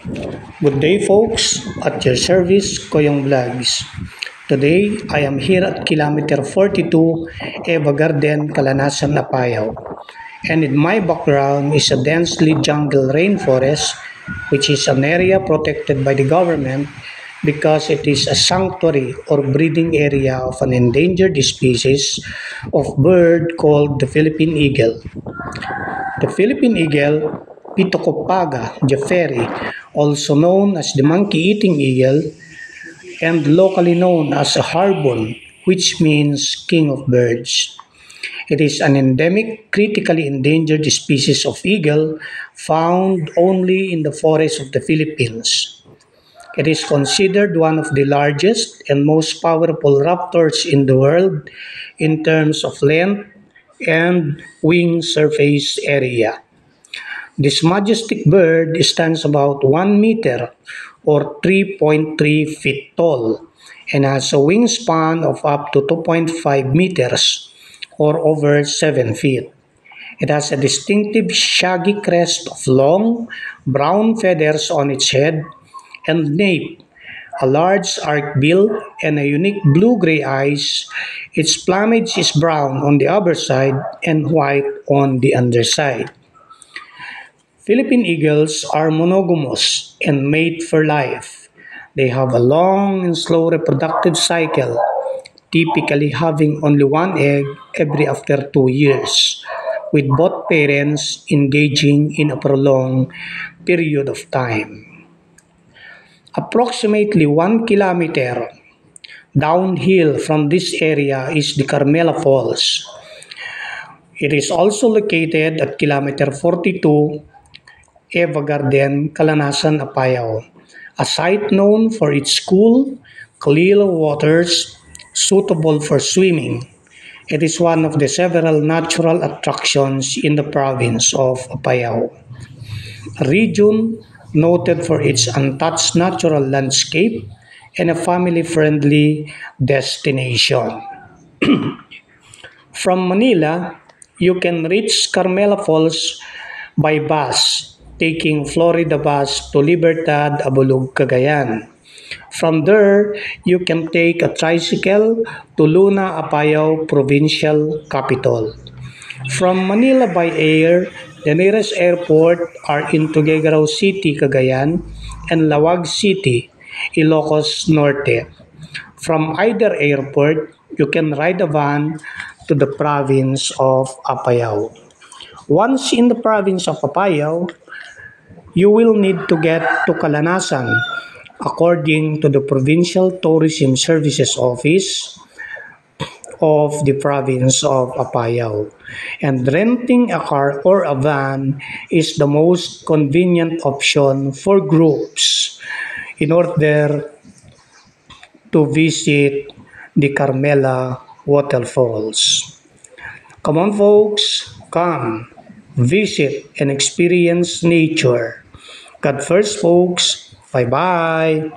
Good day folks, at your service, Koyong Vlogs. Today, I am here at kilometer 42, Eva Garden, Calanasan, Apayao. And in my background is a densely jungle rainforest, which is an area protected by the government because it is a sanctuary or breeding area of an endangered species of bird called the Philippine eagle. The Philippine eagle, Pitucopaga jefferi, also known as the monkey-eating eagle, and locally known as a harbon, which means king of birds. It is an endemic, critically endangered species of eagle found only in the forests of the Philippines. It is considered one of the largest and most powerful raptors in the world in terms of length and wing surface area. This majestic bird stands about 1 meter or 3.3 feet tall and has a wingspan of up to 2.5 meters or over 7 feet. It has a distinctive shaggy crest of long brown feathers on its head and nape, a large arched bill, and a unique blue-gray eyes. Its plumage is brown on the upper side and white on the underside. Philippine eagles are monogamous and mate for life. They have a long and slow reproductive cycle, typically having only one egg every after 2 years, with both parents engaging in a prolonged period of time. Approximately 1 kilometer downhill from this area is the Carmela Falls. It is also located at kilometer 42, Eva Garden, Calanasan, Apayao, a site known for its cool, clear waters suitable for swimming. It is one of the several natural attractions in the province of Apayao, a region noted for its untouched natural landscape and a family-friendly destination. From Manila, you can reach Carmela Falls by bus, taking Florida bus to Libertad, Abulug, Cagayan. From there, you can take a tricycle to Luna, Apayao Provincial Capital. From Manila by air, the nearest airport are in Tuguegarao City, Cagayan, and Lawag City, Ilocos Norte. From either airport, you can ride a van to the province of Apayao. Once in the province of Apayao, you will need to get to Calanasan according to the Provincial Tourism Services Office of the province of Apayao. And renting a car or a van is the most convenient option for groups in order to visit the Carmela waterfalls. Come on, folks, come, visit, and experience nature. God first, folks. Bye bye.